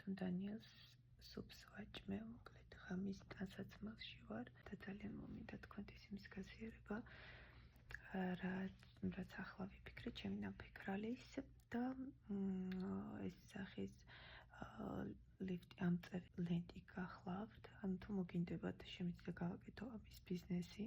ბატონ დანიელს სუპს ვაჭმევ, მოკლედ ღამის ტანსაცმელში ვარ და ძალიან მომინდა თქვენთვის იმის გაზიარება, რაც ახლა ვიფიქრე, ჩემი ნაფიქრალის და ეს სახის ლიფტი ამწევი ლენტი გახლავთ, ანუ თუ მოგინდებათ შემიძლია გავაკეთო ამის ბიზნესი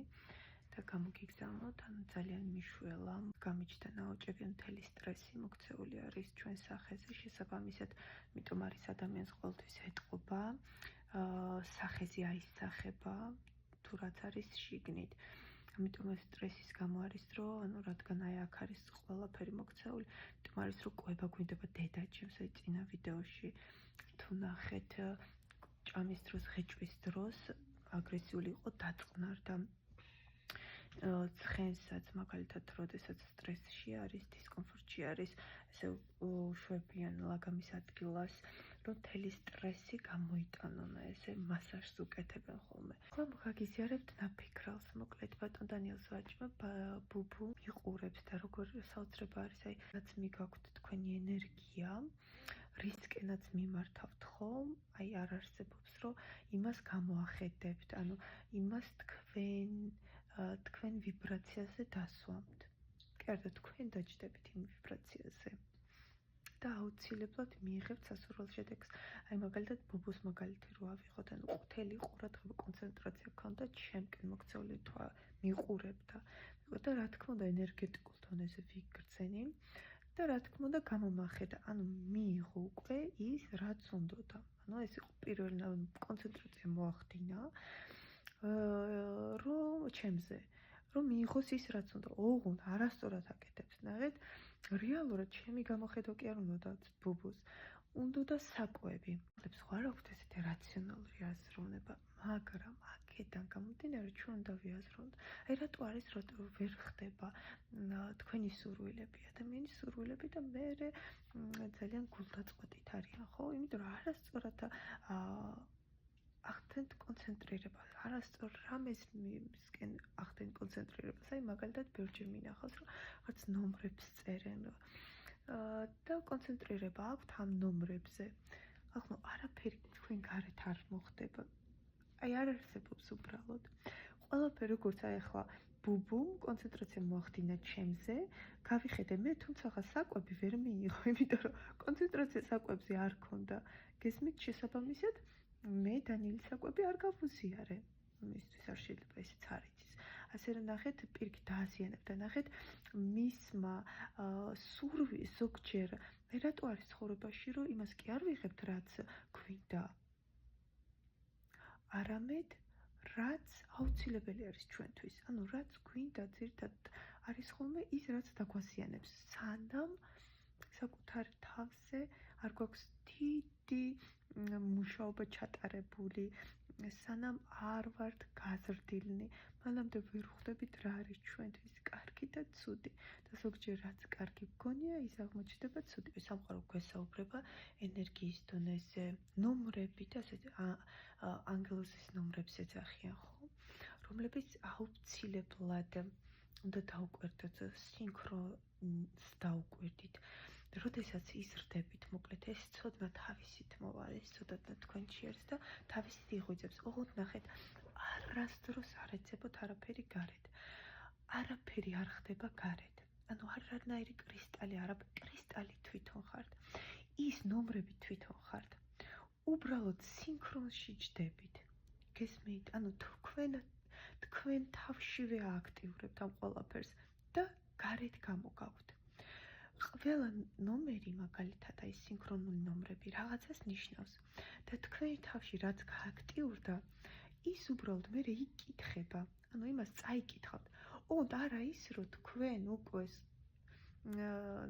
და გამოგიგზავნოთ, ანუ ძალიან მიშველა, გამიჩნდა ნაოჭები, მთელი სტრესი მოქცეული არის ჩვენ სახეზე, შესაბამისად, იმიტომ არის ადამიანს ყოველთვის ეტყობა, სახეზე აისახება, თუ რაც არის შიგნით. ამიტომ ეს სტრესის გამო არის, რომ ანუ რადგან აი აქ არის ყველაფერი მოქცეული, იმიტომ არის რომ ყვება გვინდება დედაჩემს, აი წინა ვიდეოში თუ ნახეთ ჭამის დროს, ღეჭვის დროს აგრესიული იყო, დაწყნარდა. ცხენსაც მაგალითად, როდესაც სტრესში არის, დისკომფორტში არის, ესე უშვებიან ლაგამის ადგილას, რომ მთელი სტრესი გამოიტანონ, ესე მასაჟს უკეთებენ ხოლმე. ახლა მოგაგიზიარებთ ნაფიქრალს, მოკლედ ბატონ დანიელს ვაჭმევ, ბუბუ იყურებს და როგორ საოცრება არის, აი რაც მიგაქვთ თქვენი ენერგია, რისკენაც მიმართავთ ხომ, აი არ არსებობს, რომ იმას გამოახედებთ, ანუ იმას თქვენ ვიბრაციაზე დასვამთ. კერძო თქვენ დაჯდებით იმ ვიბრაციაზე და აუცილებლად მიიღებთ სასურველ შედეგს. აი მაგალითად ბუბუს მაგალითი რო ავიღოთ, ანუ ყუთელი ყურადღება კონცენტრაცია გქონდა ჩემკენ მოქცეული თვა მიყურებდა და რა თქმა უნდა ენერგეტიკულ დონეზე ვიგრძენი და რა თქმა უნდა გამომახედა, ანუ მიიღო უკვე ის რაც უნდოდა. ანუ ეს იყო პირველი კონცენტრაცია მოახდინა რომ ჩემზე რომ მიიღოს ის რაც უნდა. ოღონდ არასწორად აკეთებს, ნახეთ, რეალურად ჩემი გამოხედვა კი არ უნდა ბუბუს, უნდა საკვები. სხვა რა აქვს ესეთი რაციონალური აზროვნება, მაგრამ აქედან გამომდინარე ჩვენ უნდა ვიაზროთ. აი რატო არის რომ ვერ ხდება თქვენი სურვილები, ადამიანის სურვილები და მე ძალიან გულდაწყვეტით არიან, ხო? იმიტომ რომ არასწორად ახდენთ კონცენტრირება, არასწორ რამესკენ ახდენთ კონცენტრირებას. აი მაგალითად ბევრჯერ მინახავს, რომ რაღაც ნომრებს წერენ და კონცენტრირება აქვთ ამ ნომრებზე. ახლა არაფერი თქვენ გარეთ არ მოხდება. აი არ არსებობს უბრალოდ. ყველაფერი როგორც აი ახლა ბუბუმ კონცენტრაცია მოახდინა ჩემზე, გავიხედე მე, თუმცა საკვები ვერ მიიღო, იმიტომ რომ კონცენტრაცია საკვებზე არ ქონდა. გესმით, შესაბამისად მე დანიელის საკვები არ გავუზიარე. მისთვის არ შეიძლება ესეც არ იცის. ასე რომ ნახეთ, პირიქით დააზიანებ და ნახეთ, მისმა სურვილს ზოგჯერ მე რატო არის ცხოვრებაში, რომ იმას კი არ ვიღებთ, რაც გვინდა. არამედ რაც აუცილებელი არის ჩვენთვის. ანუ რაც გვინდა, ძირითადად არის ხოლმე ის, რაც დაგვაზიანებს. სანამ საკუთარ თავზე არ გვაქვს დიდი მუშაობა ჩატარებული, სანამ არ ვართ გაზრდილნი, მანამდე ვერ ხვდებით რა არის ჩვენთვის კარგი და ცუდი. და ზოგჯერ რაც კარგი გგონია, ის აღმოჩნდება ცუდი. სამყარო გვესაუბრება ენერგიის დონეზე, ნომრებით, ასე ანგელოზის ნომრებს ეძახიან, ხო? რომლებიც აუცილებლად უნდა დაუკვირდეთ, სინქრონს დაუკვირდით. როდესაც იზრდებით, მოკლედ ეს ცოდნა თავისით მოვალეს, ცოდნა თქვენში არის და თავისით იღვიძებს. ოღონდ ნახეთ, არასდროს არ ეცებოთ არაფერი გარეთ. არაფერი არ ხდება გარეთ. ანუ არანაირი კრისტალი, კრისტალი თვითონ ხართ. ის ნომრები თვითონ ხართ. უბრალოდ სინქრონში ჯდებით. გესმით? ანუ თქვენ თავშივე აქტიურებთ ამ ყველაფერს და გარეთ გამოგაქვთ. ყველა ნომერი მაგალითად აი სინქრონული ნომრები რაღაცას ნიშნავს და თქვენი თავში რაც გააქტიურდა, ის უბრალოდ მე იკითხება. ანუ იმას წაიკითხავთ. ოღონდ არა ის, რომ თქვენ უკვე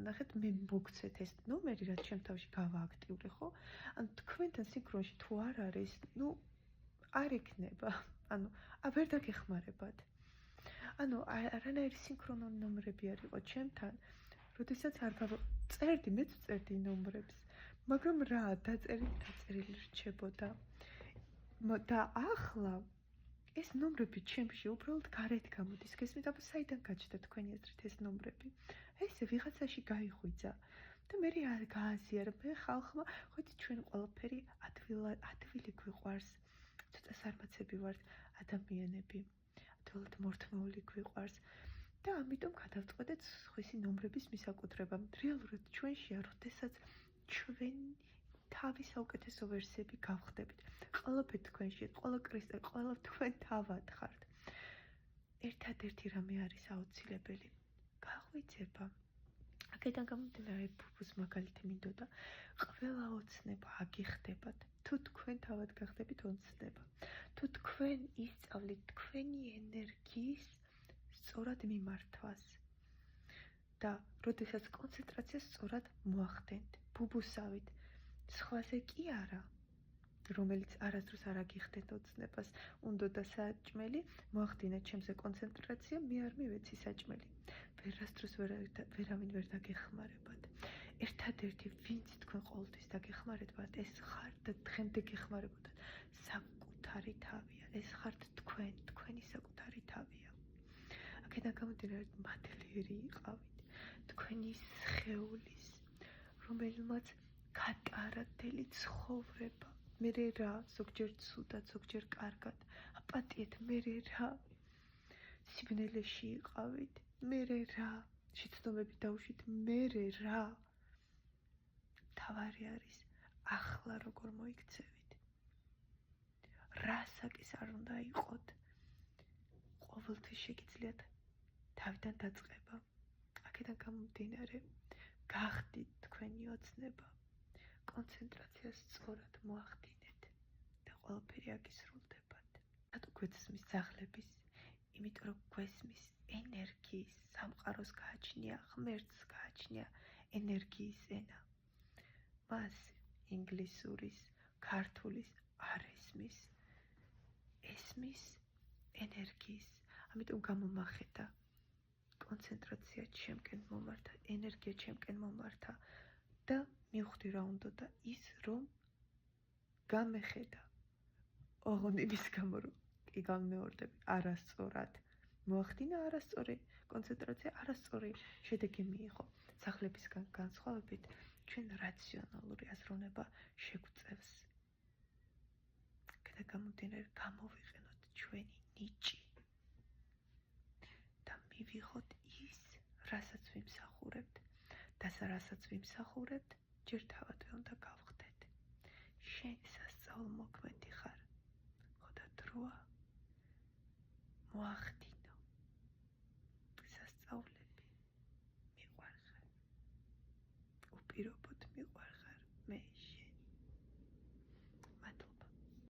ნახეთ, მე მოგცეთ ეს ნომერი, რაც ჩემ თავში გავააქტიურე, ხო? ანუ თქვენთან სინქრონში თუ არ არის, არ ექნება. ანუ ვერ დაგეხმარებათ. ანუ არანაირი სინქრონული ნომრები არ იყო ჩემთან. როდესაც არ წერდი, მეც წერდი ნომრებს, მაგრამ რა, დაწერილი რჩებოდა. და ახლა ეს ნომრები ჩემში უბრალოდ გარეთ გამოდის. გესმით, აბა საიდან გაჩნდა თქვენი აზრით ეს ნომრები? ესე ვიღაცაში გაიღვიძა და მე გააზიარა მე ხალხმა, ხოთი ჩვენ ყველაფერი ადვილი გვიყვარს. ცოტა სარმაცები ვართ ადამიანები. ადვილად მორთმეული გვიყვარს. და ამიტომ გადავწყვეტეთ სხვისი ნომრების მისაკუთრება. რეალურად ჩვენშია, როდესაც ჩვენ თავის საუკეთესო ვერსიები გავხდებით. ყველაფერი თქვენშია, ყველა კრისტალი, ყველა თქვენ თავად ხართ. ერთადერთი რამე არის აუცილებელი. გაღვიძება. აქედან გამომდინარე ბუბუს მაგალითი მინდოდა. ყველა ოცნება აგიხდებათ. თუ თქვენ თავად გახდებით ოცნება. თუ თქვენ ისწავლით თქვენი ენერგიის სწორად მიმართვას და როდესაც კონცენტრაციას სწორად მოახდენთ, ბუბუსავით, სხვაზე კი არა, რომელიც არასდროს არ აგიხდეთ ოცნებას, უნდა საჭმელი, მოახდინეთ ჩემზე კონცენტრაცია, მე არ მივეცი საჭმელი. ვერასდროს ვერავინ ვერ დაგეხმარებათ. ერთადერთი, ვინც თქვენ ყოველთვის დაგეხმარებათ, ეს ხართ და დღემდე გეხმარებოდათ, საკუთარი თავია. ეს ხართ თქვენ, თქვენი საკუთარი თავია. აქედან გამომდინარე მადლიერი იყავით, თქვენი სხეულის, რომელმაც გატარა მთელი ცხოვრება. მერე რა, ზოგჯერ ცუდად, ზოგჯერ კარგად, აპატიეთ, მერე რა, სიბნელეში იყავით, მერე რა, შეცდომები დავუშვით, მერე რა. თავარი არის ახლა როგორ მოიქცევით. რასაკის არ უნდა იყოთ. ყოველთვის შეგიძლიათ თავიდან დაწყება. აქედან გამომდინარე, გახდით თქვენი ოცნება, კონცენტრაციას სწორად მოახდინეთ და ყველაფერი აგისრულდებათ. რატო გვესმის ძაღლების? იმიტომ რომ გვესმის ენერგიის, სამყაროს გააჩნია, ღმერთს გააჩნია ენერგიის ენა. მას ინგლისურის, ქართულის არ ესმის. ესმის ენერგიის. ამიტომ გამომახედა. კონცენტრაცია ჩემკენ მომართა, ენერგია ჩემკენ მომართა და მივხვდი რა უნდა და ის რომ გამეხედა. ოღონდ იმის გამო რომ კი განმეორდები არასწორად. მოახდინა არასწორი კონცენტრაცია, არასწორი შედეგი მიიღო. ძაღლებისგან განსხვავებით, ჩვენ რაციონალური აზროვნება შეგვწევს. და გამომდინარე გამოვიყენოთ ჩვენი ნიჭი და მივიღოთ ის, რასაც ვიმსახურებთ და რასაც ვიმსახურებთ, ჯერ თავადვე უნდა გავხდეთ. შენ სასწაულმოქმედი ხარ, ხო და დროა მოახდინე